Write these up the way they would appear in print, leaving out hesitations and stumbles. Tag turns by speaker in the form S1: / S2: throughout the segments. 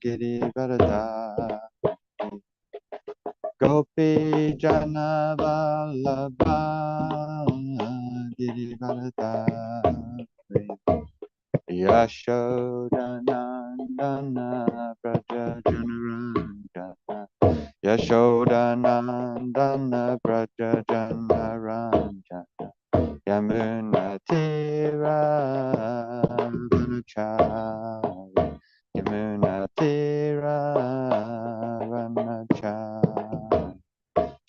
S1: Girivarada Gopi Jana Vallabha Girivarada Yashodanandana Braja Janaranjana Yashodanandana Braja Janaranjana Yamuna Tira Vanachari Yamuna Tira Vanachari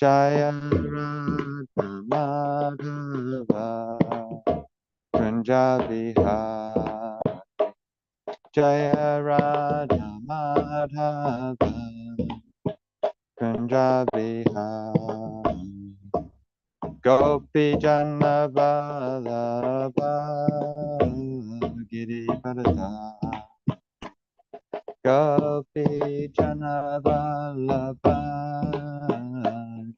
S1: Jaya Radha Madhava Punjabi Jaya Radha Madhava Punjabi Gopi Jana Vallabha Girivarada Gopi Jana Vallabha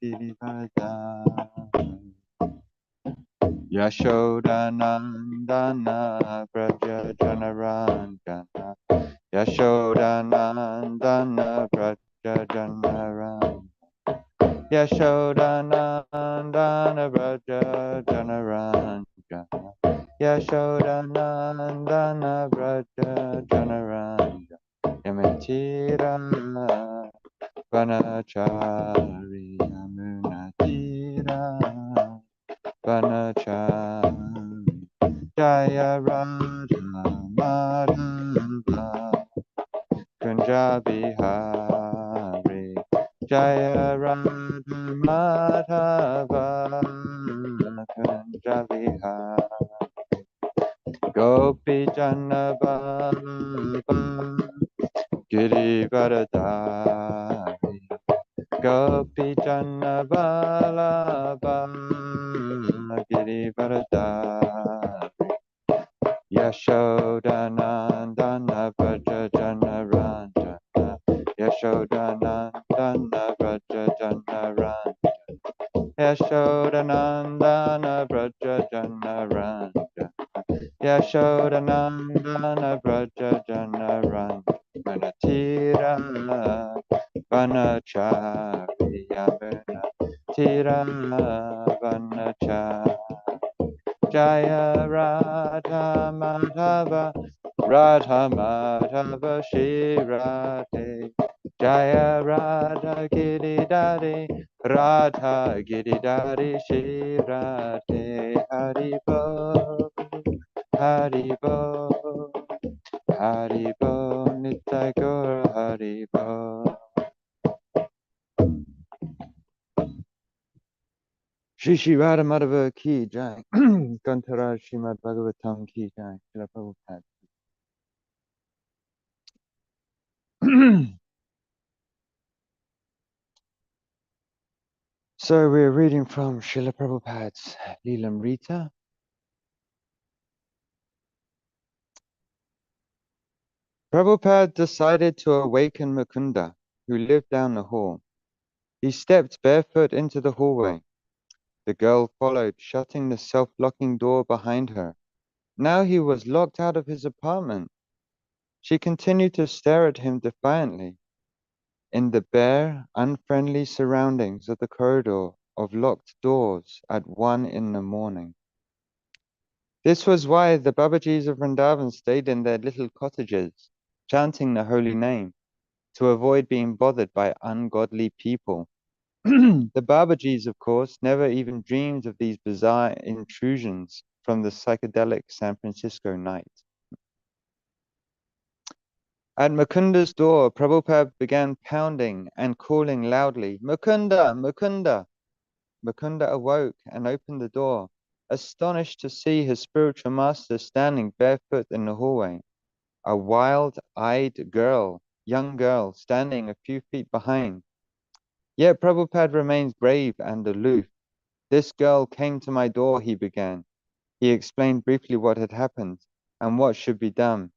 S1: Girivarada Yashodanandana Braja Janaranjana Yashodanandana Braja Janaranjana Yashodanandana Braja Janaranjana Yashodanandana Braja Janaranjana Yamatira Vanachari Yamunatira Vanachari Jaya Radha Madhava Punjabi Hari Jaya Radha Madhava Punjabi Hari Gopi Jana Vallabha Girivaradari Gopi Jana Vallabha Girivaradari Yashodanandana Braja Janaranjana Yashodanandana Braja Janaranjana Yashodanandana Braja Janaranjana Yashodanandana Braja Janaranjana Manatira Vanachari Yamuna Tira Vanachari Jaya Radha Madhava Radha Madhava Shirate Jaya Radha Giridhari Radha Giridhari Shirate Haribo Haribo Haribo Nitai Gaur Haribo Shri Shri Radha Madhava Ki Jai Kantaraj Srimad Bhagavatam Ki Jai Srila Prabhupada. So we're reading from Srila Prabhupada's Leelamrita. Prabhupada decided to awaken Mukunda, who lived down the hall. He stepped barefoot into the hallway. The girl followed, shutting the self-locking door behind her. Now he was locked out of his apartment. She continued to stare at him defiantly. In the bare, unfriendly surroundings of the corridor of locked doors at 1 in the morning. This was why the Babajis of Vrindavan stayed in their little cottages, chanting the holy name, to avoid being bothered by ungodly people. The Babajis, of course, never even dreamed of these bizarre intrusions from the psychedelic San Francisco night. At Mukunda's door, Prabhupada began pounding and calling loudly, "Mukunda, Mukunda!" Mukunda awoke and opened the door, astonished to see his spiritual master standing barefoot in the hallway. A wild-eyed young girl, standing a few feet behind. Yet Prabhupada remains grave and aloof. "This girl came to my door," he began. He explained briefly what had happened and what should be done.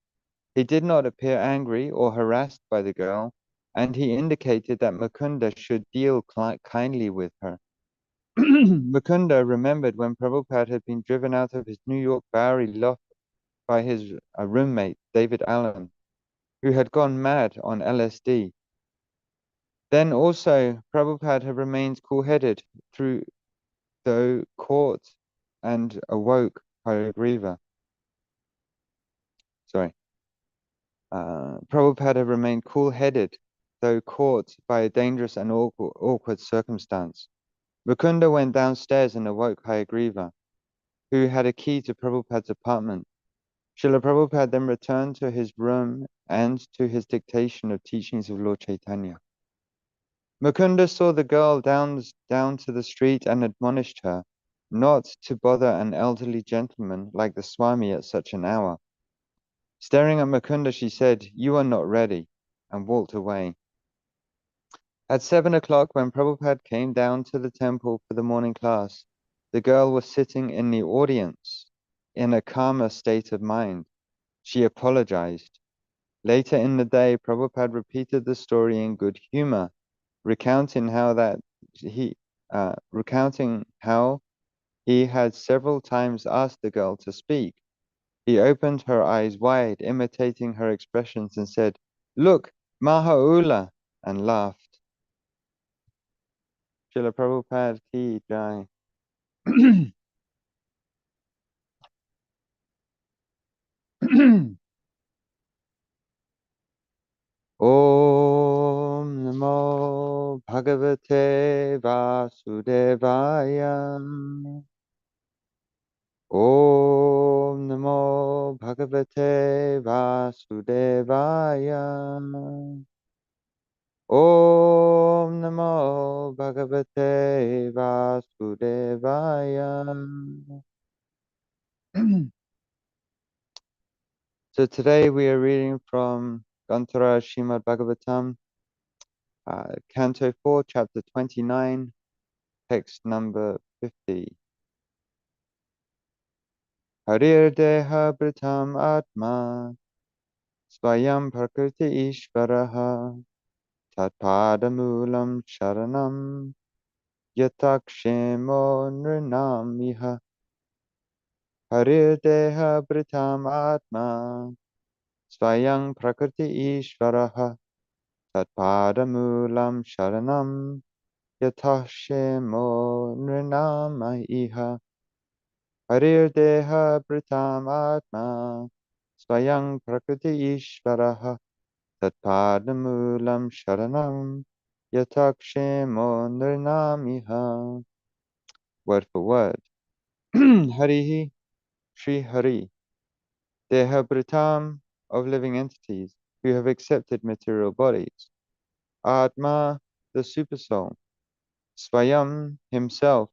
S1: He did not appear angry or harassed by the girl, and he indicated that Mukunda should deal kindly with her. Mukunda remembered when Prabhupada had been driven out of his New York Bowery loft by his roommate, David Allen. who had gone mad on LSD. Then also, Prabhupada had remained cool-headed through the court and awoke Hayagriva. Sorry. Prabhupada had remained cool-headed, though caught by a dangerous and awkward circumstance. Mukunda went downstairs and awoke Hayagriva, who had a key to Prabhupada's apartment. Srila Prabhupada then returned to his room and to his dictation of teachings of Lord Chaitanya. Mukunda saw the girl down to the street and admonished her not to bother an elderly gentleman like the Swami at such an hour. Staring at Mukunda, she said, "You are not ready," and walked away. At 7 o'clock, when Prabhupada came down to the temple for the morning class, the girl was sitting in the audience in a calmer state of mind. She apologized. Later in the day, Prabhupada repeated the story in good humor, recounting how he had several times asked the girl to speak. He opened her eyes wide, imitating her expressions, and said, "Look, Mahaula," and laughed. Srila Prabhupada ki jai. Om Namo Bhagavate Vasudevaya. Om Namo Bhagavate Vasudevaya. Om Namo Bhagavate Vasudevaya. So today we are reading from Gantara Srimad Bhagavatam, Canto 4, Chapter 29, text number 50. Harir Deha Britam Atma Swayam Prakriti Ishvaraha Tatpadamulam Sharanam Yatakshemo Nrinam Iha. Harir Deha Britam Atma Swayam Prakriti Ishvaraha Tatpadamulam Sharanam Yatakshemo Nrinam Iha. Harir Deha Britam Atma Swayam Prakriti Ishvaraha Tatpadamulam Sharanam Yatakshemo Nirnamiha. Word for word. Harihi, Shri Hari, Deha Britam, of living entities who have accepted material bodies. Atma, the Supersoul. Swayam, himself.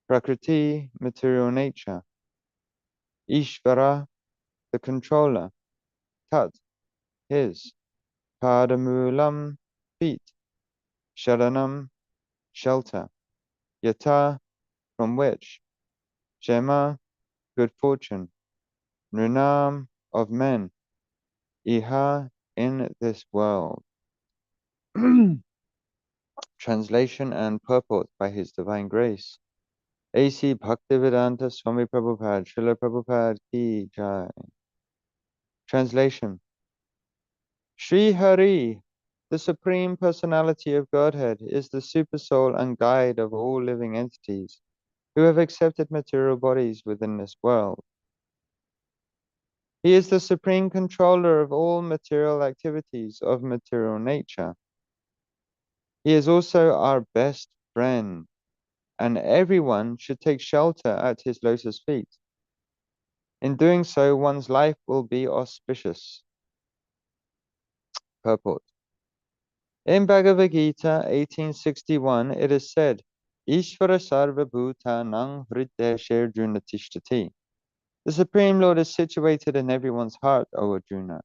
S1: Prakriti, material nature. Ishvara, the controller. Tat, his. Padamulam, feet. Sharanam, shelter. Yata, from which. Shema, good fortune. Nrinam, of men. Iha, in this world. Translation and purport by His Divine Grace. A.C. Bhaktivedanta Swami Prabhupada, Srila Prabhupada Ki Jai. Translation. Sri Hari, the Supreme Personality of Godhead, is the Supersoul and guide of all living entities who have accepted material bodies within this world. He is the supreme controller of all material activities of material nature. He is also our best friend, and everyone should take shelter at his lotus feet. In doing so, one's life will be auspicious. Purport. In Bhagavad Gita 1861, it is said, Ishvara sarva bhutanang hridaya Arjuna tishtati. The Supreme Lord is situated in everyone's heart, O Arjuna.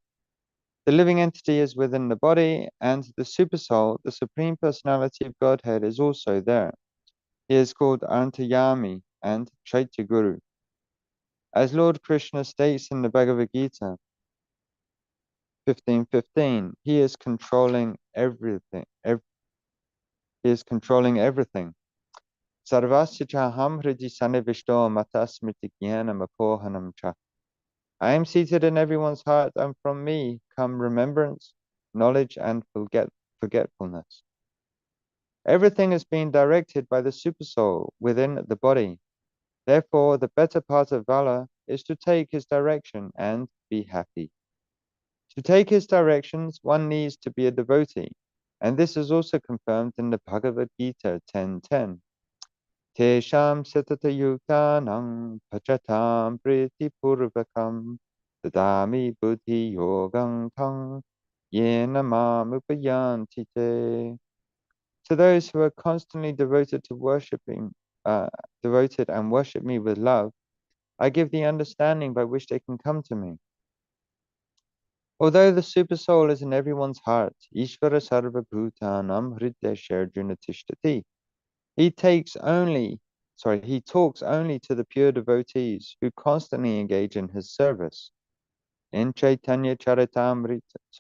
S1: The living entity is within the body, and the Supersoul, the Supreme Personality of Godhead, is also there. He is called Antayami and Chaitya Guru. As Lord Krishna states in the Bhagavad Gita 15:15, he is controlling everything. He is controlling everything. Sarvasya chaham hridi sanivishto matasmriti jnanam apohanam cha. I am seated in everyone's heart, and from me come remembrance, knowledge, and forgetfulness. Everything is being directed by the supersoul within the body. Therefore, the better part of valor is to take his direction and be happy. To take his directions, one needs to be a devotee, and this is also confirmed in the Bhagavad Gita 10:10. Tesham satatayuktanam pachatam priti purvakam dadami buddhi yogam tang yena mam upayanti te. To those who are constantly devoted and worship me with love, I give the understanding by which they can come to me. Although the super soul is in everyone's heart, Ishvara Sarva Bhutanam Hridaya Arjuna Tishtati, he talks only to the pure devotees who constantly engage in his service. In Chaitanya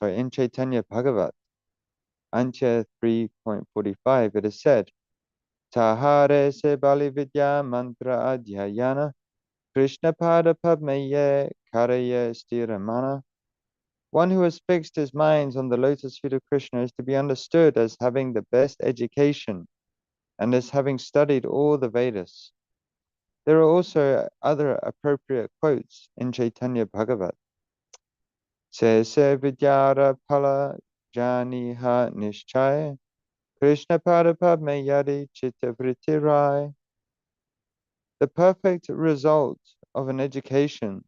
S1: in Chaitanya Bhagavat, Antya 3.45, it is said, Tahare se bali vidya mantra adhyayana, Krishna pada padmeye karaya stiramana. One who has fixed his minds on the lotus feet of Krishna is to be understood as having the best education and as having studied all the Vedas. There are also other appropriate quotes in Chaitanya Bhagavat. Se se vidyara pala janiha nishchay, Krishna padapad yadi chitta vritti rai. The perfect result of an education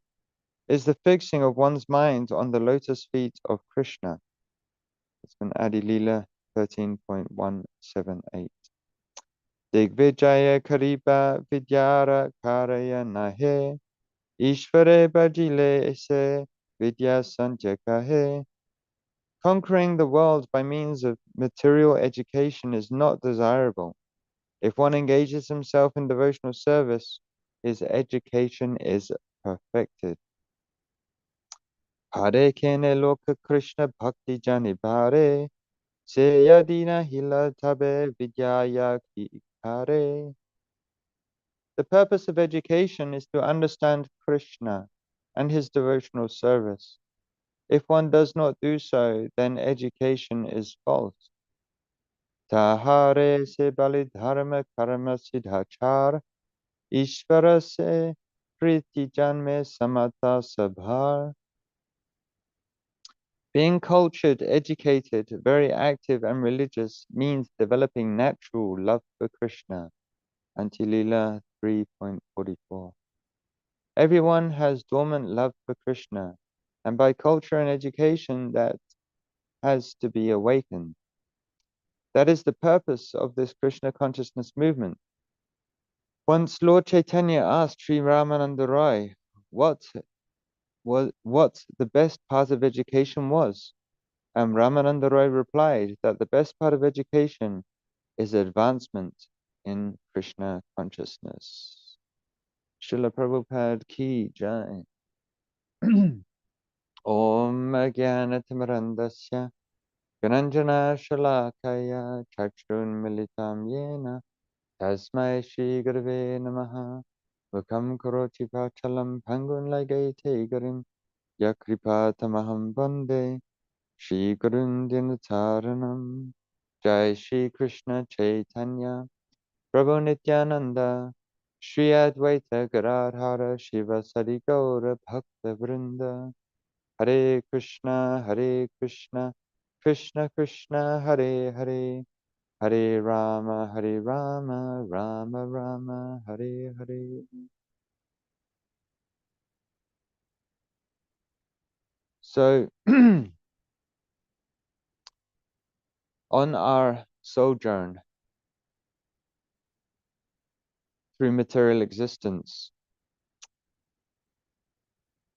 S1: is the fixing of one's mind on the lotus feet of Krishna. It's from Adi Leela 13.178. Digvijaya Kariba Vidyara Karaya Nahe Ishvare Bajile Se Vidya Sanjakahe. Conquering the world by means of material education is not desirable. If one engages himself in devotional service, his education is perfected. Hare kene loka Krishna bhakti jani bhare, se yadina hila tabe vidyaya ki ikare. The purpose of education is to understand Krishna and his devotional service. If one does not do so, then education is false. Tahare se bali dharma karma siddhachar, Ishvara se priti janme samata sabhar. Being cultured, educated, very active and religious means developing natural love for Krishna. Antilila 3.44. Everyone has dormant love for Krishna, and by culture and education that has to be awakened. That is the purpose of this Krishna consciousness movement. Once Lord Chaitanya asked Sri Ramananda Roy what the best part of education was, and Ramananda Roy replied that the best part of education is advancement in Krishna consciousness. Srila Prabhupada ki jai. Om Jnanatimirandasya Gyananjana Shalakaya Chakshunmilitam Yena Tasmai Shri Gurave Namaha Mukam Karoti Vachalam Pangun Lagate Garim Yakripatamaham Bande Shri Gurundinataranam. Jai Shri Krishna Chaitanya Prabhu Nityananda Shri Advaita Gadadhara Shiva Sadi Gaura Bhakta Vrinda. Hare Krishna, Krishna Krishna, Hare Hare, Hare Rama, Rama Rama, Hare Hare. So, on our sojourn through material existence,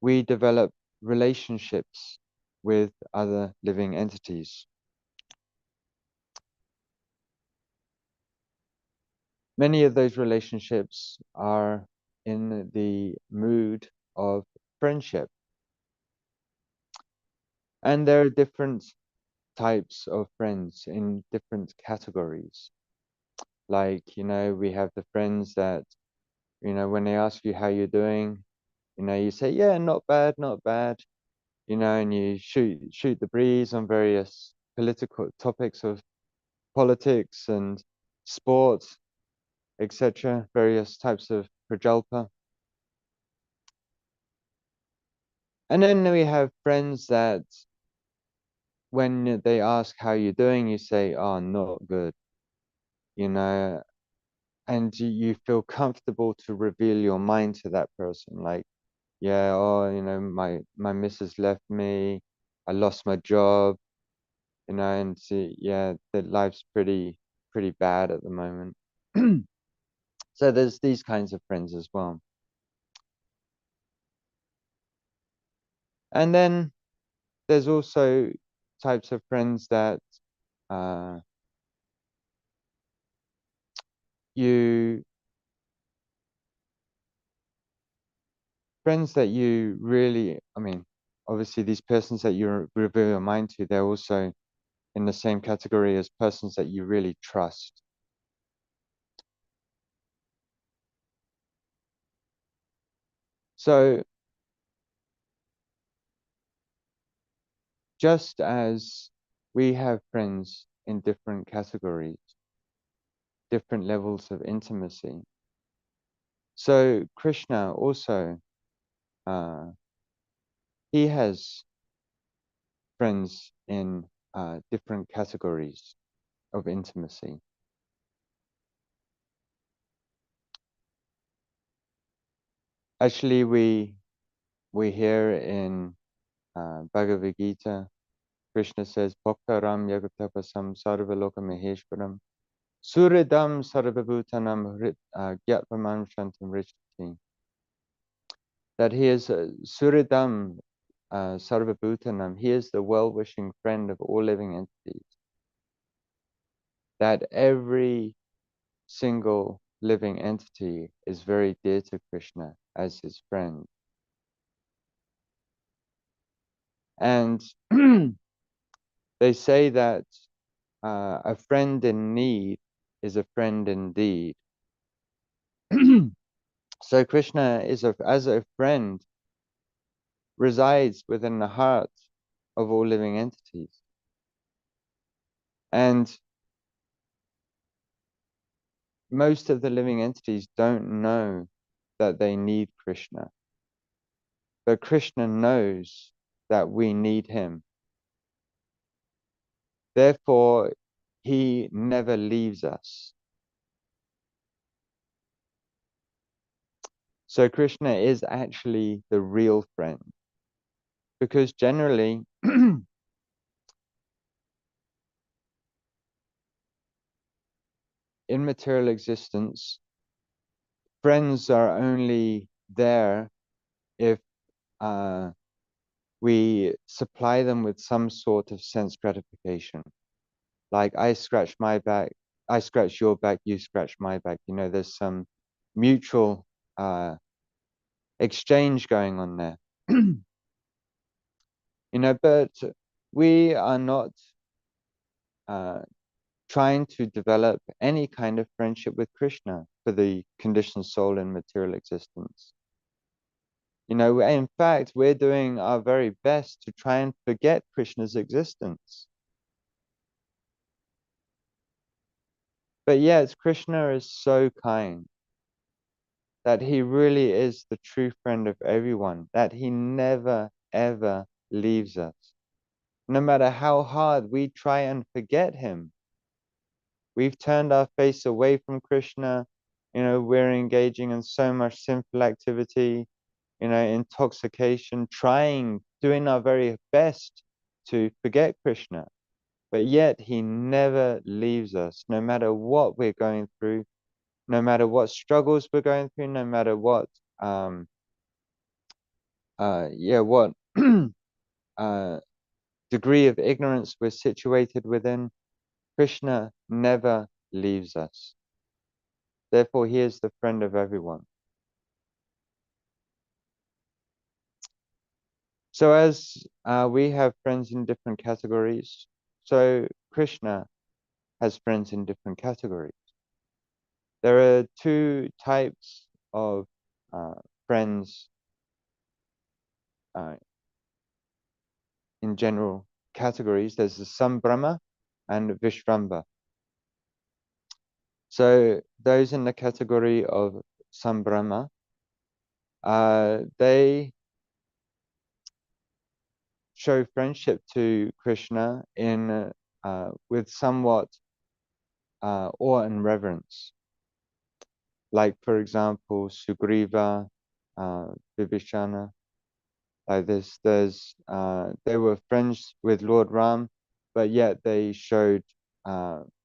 S1: we develop relationships with other living entities. Many of those relationships are in the mood of friendship. And there are different types of friends in different categories. Like, we have the friends that, when they ask you how you're doing, You say, yeah, not bad, not bad, and you shoot the breeze on various political topics of politics and sports, etc., various types of prajalpa. And then we have friends that when they ask how you're doing, you say, oh, not good, you know, and you feel comfortable to reveal your mind to that person. Like, yeah, oh, my missus left me, I lost my job, and yeah, the life's pretty bad at the moment. So there's these kinds of friends as well. And then there's also types of friends that uh, you friends that you really, I mean, obviously these persons that you reveal your mind to, they're also in the same category as persons that you really trust. So just as we have friends in different categories, different levels of intimacy, so Krishna also, uh, he has friends in different categories of intimacy. Actually, we hear in Bhagavad Gita, Krishna says, Bhaktaram yagatapasam sarvaloka maheshwaram suridam sarvabhutanam gyatvaman shantam rishti. That he is suridam sarvabhutanam, he is the well-wishing friend of all living entities. That every single living entity is very dear to Krishna as his friend. And they say that a friend in need is a friend indeed. So Krishna as a friend, resides within the heart of all living entities. And most of the living entities don't know that they need Krishna. But Krishna knows that we need him. Therefore, he never leaves us. So Krishna is actually the real friend. Because generally, in material existence, friends are only there if we supply them with some sort of sense gratification. Like I scratch my back, I scratch your back, you scratch my back. There's some mutual exchange going on there. But we are not uh, trying to develop any kind of friendship with Krishna for the conditioned soul in material existence. In fact, we're doing our very best to try and forget Krishna's existence. But yet, Krishna is so kind that he really is the true friend of everyone, that he never, ever leaves us. No matter how hard we try and forget him, we've turned our face away from Krishna. We're engaging in so much sinful activity, intoxication, doing our very best to forget Krishna. But yet he never leaves us, no matter what we're going through, no matter what struggles we're going through, no matter what, what uh, degree of ignorance we're situated within, Krishna never leaves us. Therefore, he is the friend of everyone. So as we have friends in different categories, so Krishna has friends in different categories. There are two types of friends uh, in general categories. There's the Sambrama and Vishramba. So those in the category of Sambrama, they show friendship to Krishna in with somewhat awe and reverence. Like for example, Sugriva, Vibhishana, like this. They were friends with Lord Ram, but yet they showed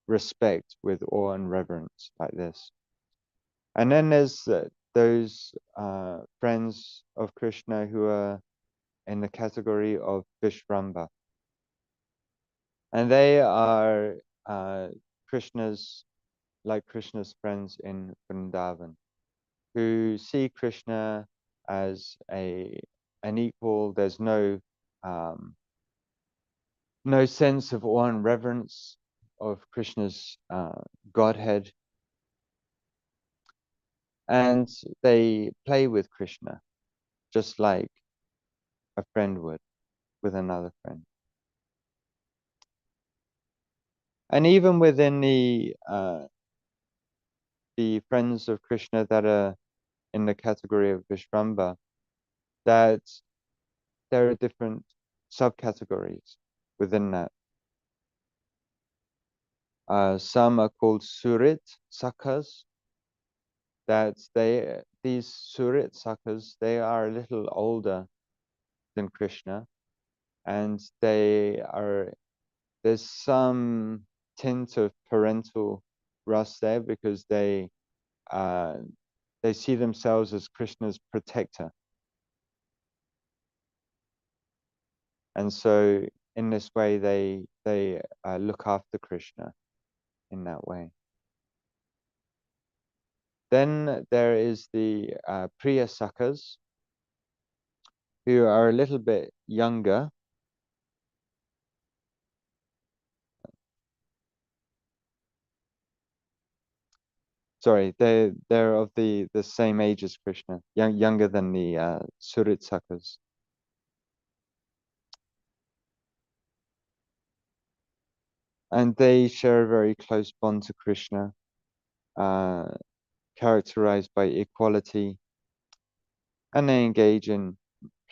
S1: respect with awe and reverence, like this. And then there's those friends of Krishna who are in the category of Vishramba. And they are uh, Krishna's, like Krishna's friends in Vrindavan, who see Krishna as an equal. There's um, no sense of awe and reverence of Krishna's Godhead. And they play with Krishna, just like a friend would with another friend. And even within the friends of Krishna that are in the category of Vishramba, that there are different subcategories within that. Some are called Surit Sakhas, that these Surit Sakhas, they are a little older than Krishna, and there's some tint of parental rust there because uh, they see themselves as Krishna's protector. And so in this way, they look after Krishna in that way. Then there is the Priya Sakhas, who are a little bit younger. Sorry, they're of the same age as Krishna, younger than the Surit Sakhas. And they share a very close bond to Krishna, uh, characterized by equality, and they engage in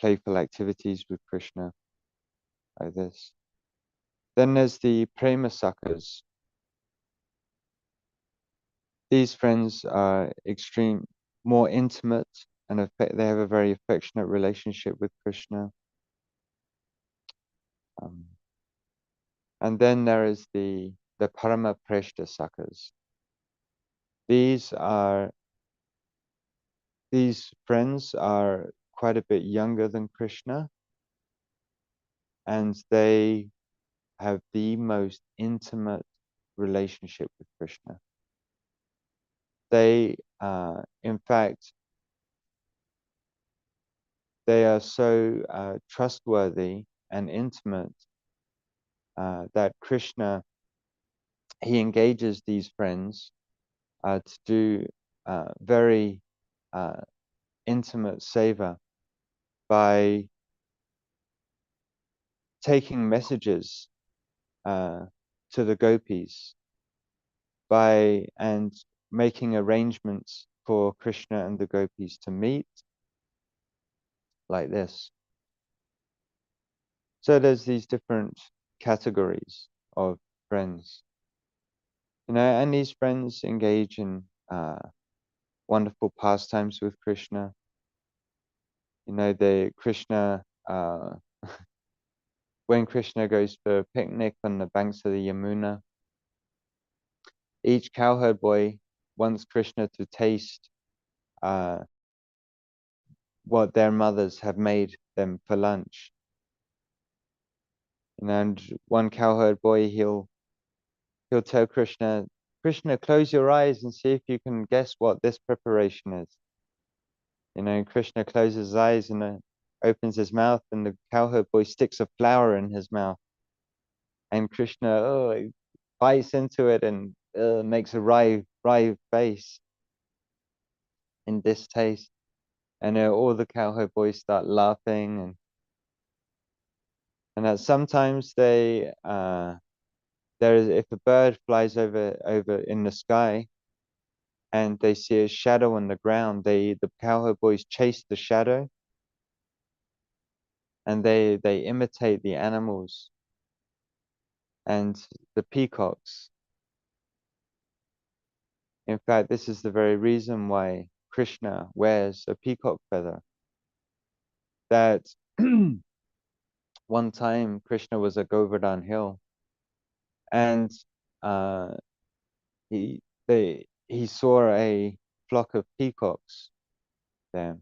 S1: playful activities with Krishna, like this. Then there's the Prema Sakhas. These friends are more intimate, and they have a very affectionate relationship with Krishna. Um, and then there is the Parama Preshta Sakhas. These friends are quite a bit younger than Krishna, and they have the most intimate relationship with Krishna. In fact, they are so trustworthy and intimate that Krishna, he engages these friends to do very uh, intimate seva by taking messages to the gopis and making arrangements for Krishna and the gopis to meet, like this. So there's these different categories of friends, and these friends engage in wonderful pastimes with Krishna. The Krishna when Krishna goes for a picnic on the banks of the Yamuna, each cowherd boy wants Krishna to taste what their mothers have made them for lunch. And one cowherd boy, he'll tell Krishna, Krishna, close your eyes and see if you can guess what this preparation is. Krishna closes his eyes and opens his mouth, and the cowherd boy sticks a flower in his mouth. And Krishna, he bites into it and makes a wry face in distaste. And all the cowherd boys start laughing, and that sometimes there is, if a bird flies over in the sky and they see a shadow on the ground, the cowherd boys chase the shadow, and they imitate the animals and the peacocks. In fact, this is the very reason why Krishna wears a peacock feather. That one time Krishna was at Govardhan Hill, and uh, he saw a flock of peacocks there.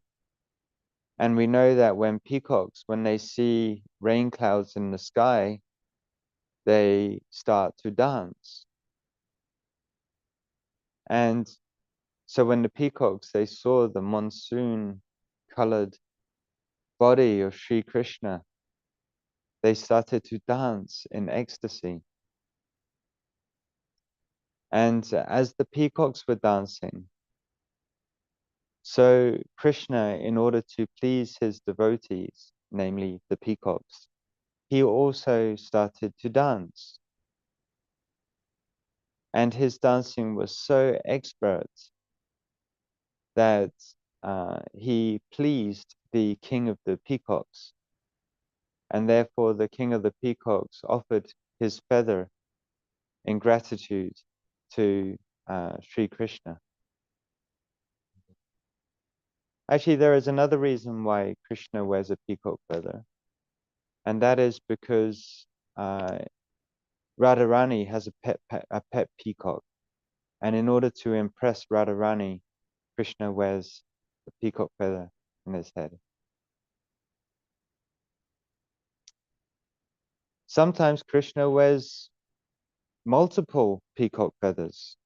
S1: And we know that when peacocks, when they see rain clouds in the sky, they start to dance. And so when the peacocks, they saw the monsoon colored body of Sri Krishna, they started to dance in ecstasy. And as the peacocks were dancing, so Krishna, in order to please his devotees, namely the peacocks, he also started to dance. And his dancing was so expert that he pleased the king of the peacocks. And therefore the king of the peacocks offered his feather in gratitude to Sri Krishna. Actually, there is another reason why Krishna wears a peacock feather, and that is because Radharani has a pet peacock, and in order to impress Radharani, Krishna wears a peacock feather in his head. Sometimes Krishna wears multiple peacock feathers.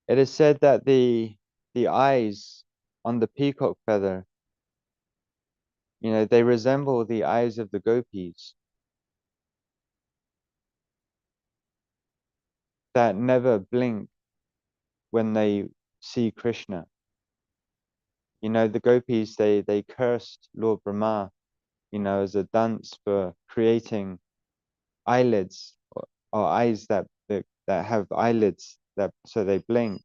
S1: It is said that the eyes on the peacock feather, they resemble the eyes of the gopis that never blink when they see Krishna. The gopis, they cursed Lord Brahma, as a dance for creating eyelids or eyes that have eyelids that so they blink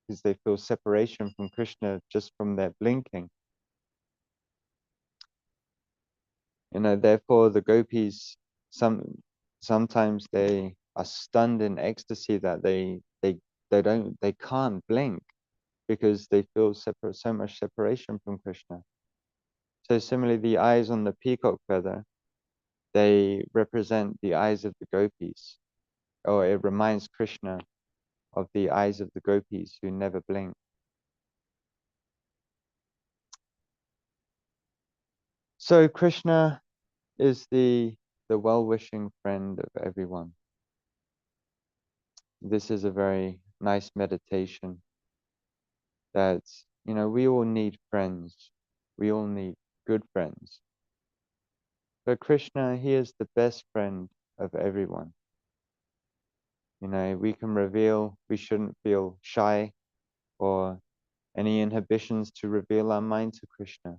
S1: because they feel separation from Krishna just from their blinking. Therefore the gopis sometimes they are stunned in ecstasy that they can't blink because they feel so much separation from Krishna. So similarly, the eyes on the peacock feather, they represent the eyes of the gopis, or it reminds Krishna of the eyes of the gopis who never blink. So Krishna is the well-wishing friend of everyone. This is a very nice meditation that, we all need friends. We all need good friends. But Krishna, he is the best friend of everyone. We can reveal, we shouldn't feel shy or any inhibitions to reveal our mind to Krishna.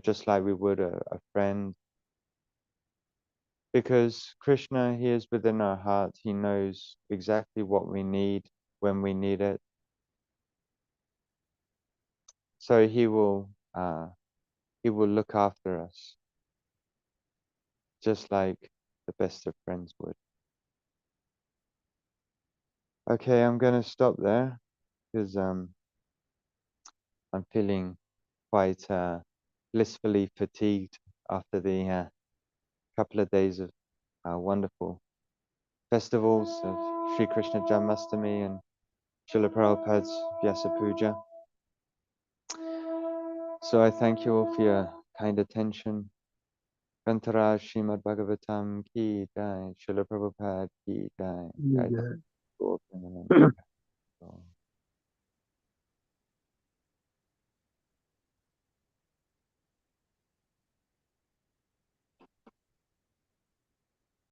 S1: Just like we would a friend. Because Krishna, he is within our heart. He knows exactly what we need when we need it. So he will look after us, just like the best of friends would. Okay, I'm gonna stop there because I'm feeling quite blissfully fatigued after the couple of days of wonderful festivals of Sri Krishna Janmashtami and Srila Prabhupada's Vyasa Puja. So I thank you all for your kind attention. Kantaraj Srimad Bhagavatam ki jai, Srila Prabhupada ki jai.
S2: Yeah.